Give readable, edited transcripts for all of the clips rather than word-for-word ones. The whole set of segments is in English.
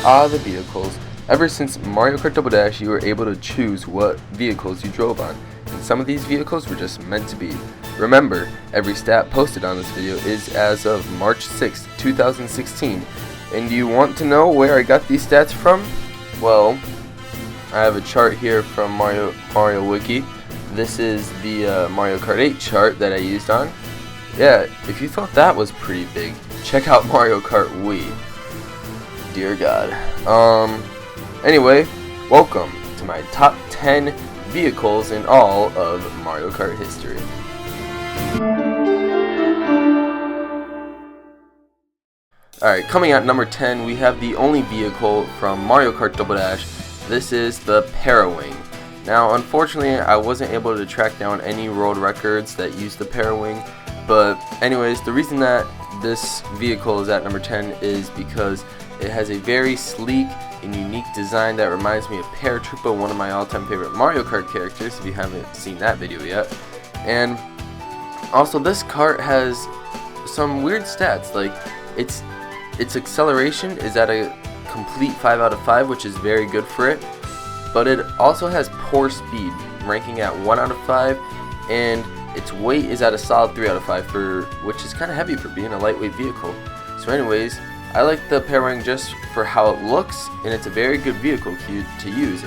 The vehicles. Ever since Mario Kart Double Dash, you were able to choose what vehicles you drove on, and some of these vehicles were just meant to be. Remember, every stat posted on this video is as of March 6, 2016, and do you want to know where I got these stats from? Well, I have a chart here from Mario Wiki. This is the Mario Kart 8 chart that I used on. Yeah, if you thought that was pretty big, check out Mario Kart Wii. Dear God. Anyway, welcome to my top 10 vehicles in all of Mario Kart history. Alright, coming at number 10, we have the only vehicle from Mario Kart Double Dash. This is the Parawing. Now, unfortunately, I wasn't able to track down any world records that use the Parawing, but anyways, the reason that this vehicle is at number 10 is because it has a very sleek and unique design that reminds me of Paratroopa, one of my all-time favorite Mario Kart characters, if you haven't seen that video yet. And also, this kart has some weird stats, like its acceleration is at a complete 5 out of 5, which is very good for it, but it also has poor speed, ranking at 1 out of 5, and its weight is at a solid 3 out of 5, which is kind of heavy for being a lightweight vehicle. So anyways, I like the Parawing just for how it looks, and it's a very good vehicle to use.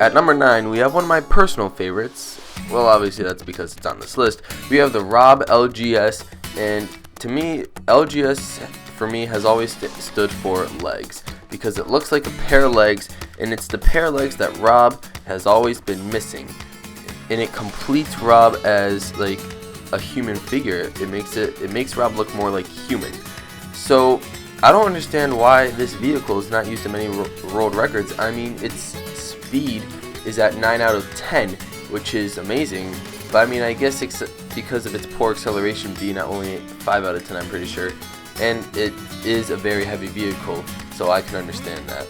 At number 9, we have one of my personal favorites. Well, obviously that's because it's on this list. We have the Rob LGS, and to me, LGS for me has always stood for legs, because it looks like a pair of legs, and it's the pair of legs that Rob has always been missing, and it completes Rob as like a human figure. It makes Rob look more like human. So I don't understand why this vehicle is not used in many world records. I mean, its speed is at 9 out of 10, which is amazing, but I mean, I guess it's because of its poor acceleration being at only 5 out of 10, I'm pretty sure, and it is a very heavy vehicle, so I can understand that.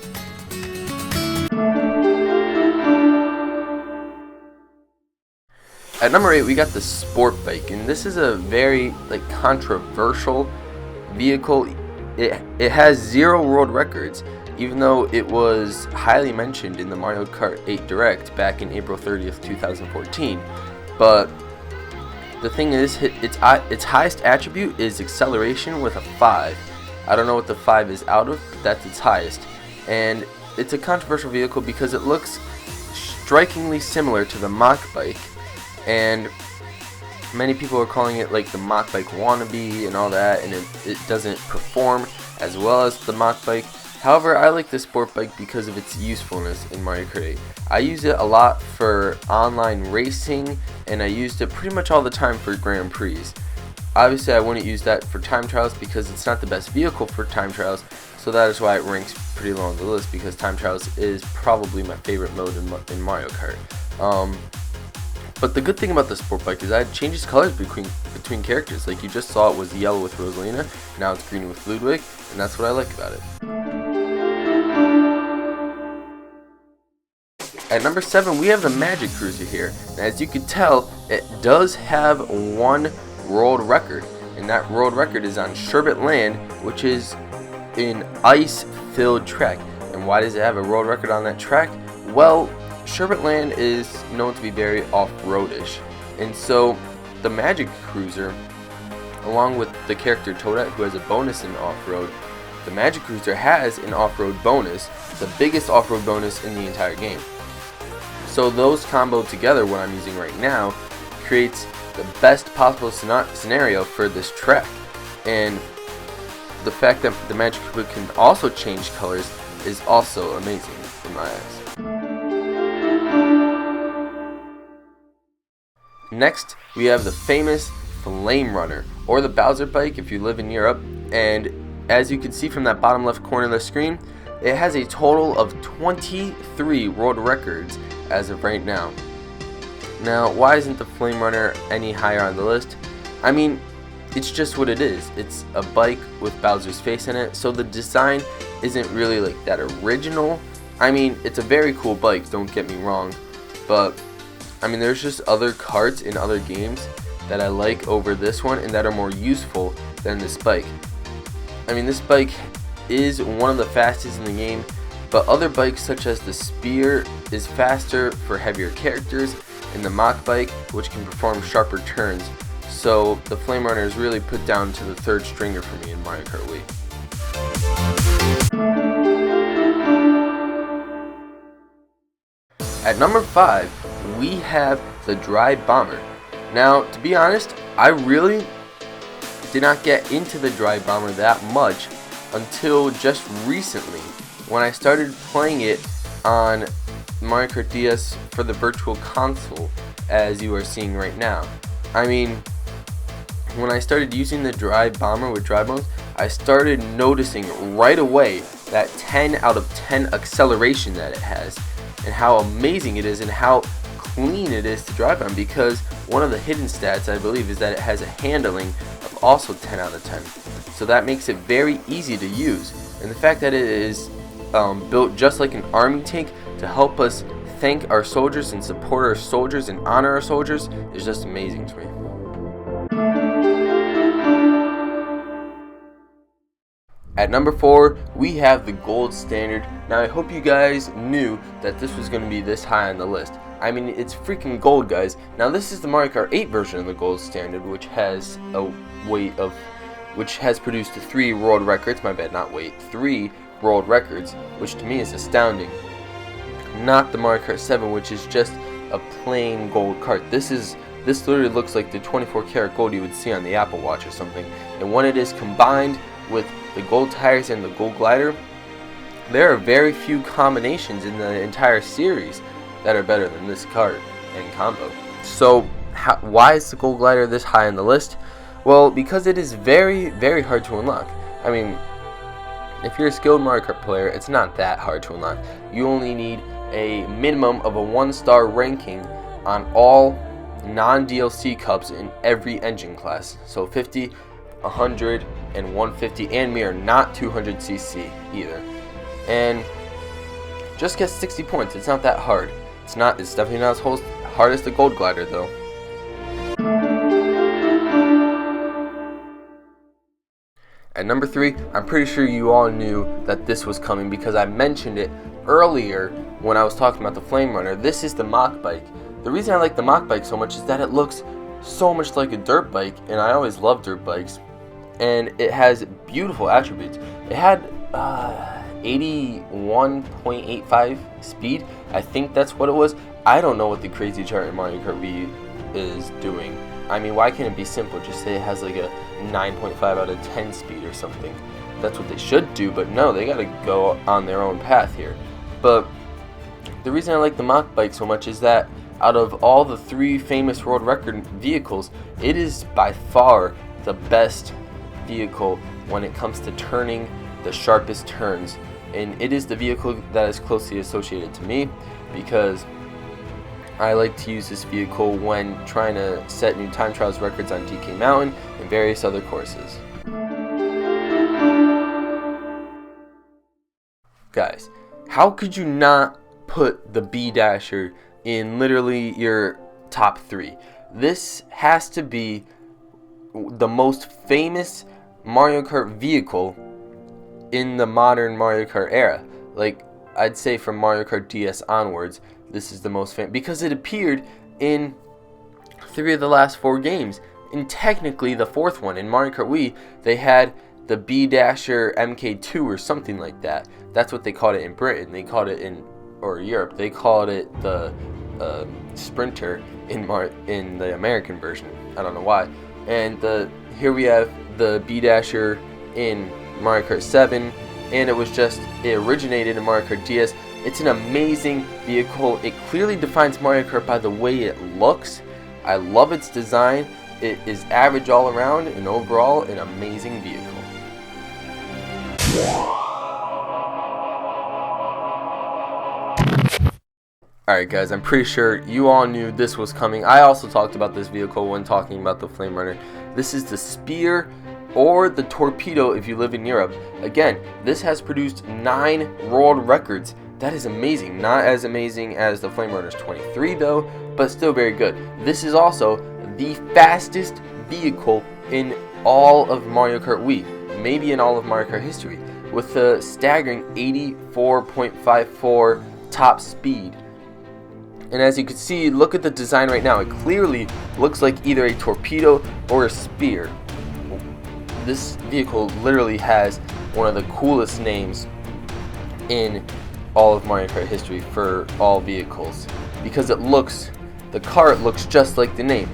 At number 8, we got the Sport Bike, and this is a very controversial vehicle. It has 0 world records, even though it was highly mentioned in the Mario Kart 8 Direct back in April 30th, 2014. But the thing is, its highest attribute is acceleration with a 5. I don't know what the 5 is out of, but that's its highest. And it's a controversial vehicle because it looks strikingly similar to the Mach Bike, and many people are calling it like the Mach Bike wannabe and all that, and it doesn't perform as well as the Mach Bike. However, I like the Sport Bike because of its usefulness in Mario Kart 8. I use it a lot for online racing, and I used it pretty much all the time for Grand Prix. Obviously, I wouldn't use that for time trials because it's not the best vehicle for time trials, so that is why it ranks pretty low on the list, because time trials is probably my favorite mode in Mario Kart. But the good thing about the Sport Bike is that it changes colors between characters. Like you just saw, it was yellow with Rosalina, now it's green with Ludwig, and that's what I like about it. At number 7, we have the Magic Cruiser here. And as you can tell, it does have one world record, and that world record is on Sherbet Land, which is an ice-filled track. And why does it have a world record on that track? Well, Sherbet Land is known to be very off-roadish, and so the Magic Cruiser, along with the character Toadette, who has a bonus in off-road, the Magic Cruiser has an off-road bonus, the biggest off-road bonus in the entire game. So those comboed together, what I'm using right now, creates the best possible scenario for this track. And the fact that the Magic Cruiser can also change colors is also amazing in my eyes. Next, we have the famous Flame Runner, or the Bowser Bike if you live in Europe, and as you can see from that bottom left corner of the screen, it has a total of 23 world records as of right now. Now, why isn't the Flame Runner any higher on the list? I mean, it's just what it is. It's a bike with Bowser's face in it, so the design isn't really like that original. I mean, it's a very cool bike, don't get me wrong, but I mean, there's just other karts in other games that I like over this one and that are more useful than this bike. I mean, this bike is one of the fastest in the game, but other bikes such as the Spear is faster for heavier characters, and the Mach bike, which can perform sharper turns. So the Flame Runner is really put down to the third stringer for me in Mario Kart Wii. At number 5, we have the Dry Bomber. Now, to be honest, I really did not get into the Dry Bomber that much until just recently, when I started playing it on Mario Kart DS for the Virtual Console, as you are seeing right now. I mean, when I started using the Dry Bomber with dry bones, I started noticing right away that 10 out of 10 acceleration that it has, and how amazing it is and how clean it is to drive on, because one of the hidden stats, I believe, is that it has a handling of also 10 out of 10. So that makes it very easy to use, and the fact that it is built just like an army tank to help us thank our soldiers and support our soldiers and honor our soldiers is just amazing to me. At number 4, we have the Gold Standard. Now, I hope you guys knew that this was going to be this high on the list. I mean, it's freaking gold, guys. Now, this is the Mario Kart 8 version of the Gold Standard, which has produced 3 world records. My bad, not weight. 3 world records, which to me is astounding. Not the Mario Kart 7, which is just a plain gold kart. This literally looks like the 24-karat gold you would see on the Apple Watch or something. And when it is combined with the gold tires and the gold glider, there are very few combinations in the entire series that are better than this kart and combo. So why is the gold glider this high on the list? Well, because it is very, very hard to unlock. I mean, if you're a skilled Mario Kart player, it's not that hard to unlock. You only need a minimum of a 1-star ranking on all non-DLC cups in every engine class. So 50, 100, and 150, and mirror, not 200cc either. And just get 60 points. It's not that hard. It's definitely not as hard as the gold glider though. At number 3, I'm pretty sure you all knew that this was coming because I mentioned it earlier when I was talking about the Flame Runner. This is the Mach bike. The reason I like the Mach bike so much is that it looks so much like a dirt bike, and I always love dirt bikes. And it has beautiful attributes. It had 81.85 speed. I think that's what it was. I don't know what the crazy chart in Mario Kart Wii is doing. I mean, why can't it be simple? Just say it has like a 9.5 out of 10 speed or something. That's what they should do, but no, they gotta go on their own path here. But the reason I like the Mach bike so much is that out of all the 3 famous world record vehicles, it is by far the best vehicle when it comes to turning the sharpest turns, and it is the vehicle that is closely associated to me because I like to use this vehicle when trying to set new time trials records on DK Mountain and various other courses. Guys, how could you not put the B Dasher in literally your top 3? This has to be the most famous Mario Kart vehicle in the modern Mario Kart era. Like, I'd say from Mario Kart DS onwards, this is the most famous because it appeared in 3 of the last 4 games. And technically the 4th one in Mario Kart Wii, they had the B Dasher MK2 or something like that. That's what they called it in Britain. They called it or Europe, they called it the Sprinter in the American version. I don't know why. And here we have the B Dasher in Mario Kart 7, and it originated in Mario Kart DS. It's an amazing vehicle. It clearly defines Mario Kart by the way it looks. I love its design. It is average all around, and overall an amazing vehicle. Alright guys, I'm pretty sure you all knew this was coming. I also talked about this vehicle when talking about the Flame Runner. This is the Spear, or the Torpedo if you live in Europe. Again, this has produced 9 world records. That is amazing. Not as amazing as the Flame Runner's 23 though, but still very good. This is also the fastest vehicle in all of Mario Kart Wii, maybe in all of Mario Kart history, with a staggering 84.54 top speed. And as you can see, look at the design right now. It clearly looks like either a torpedo or a spear. This vehicle literally has one of the coolest names in all of Mario Kart history for all vehicles, because the cart looks just like the name.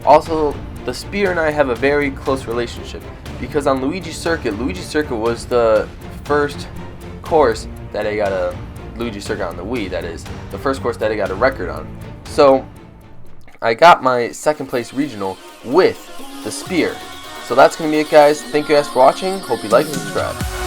Also, the spear and I have a very close relationship, because on Luigi Circuit was the first course that I got a Luigi Circuit on the Wii, that is, the first course that I got a record on. So I got my second place regional with the spear. So that's going to be it, guys. Thank you guys for watching. Hope you like and subscribe.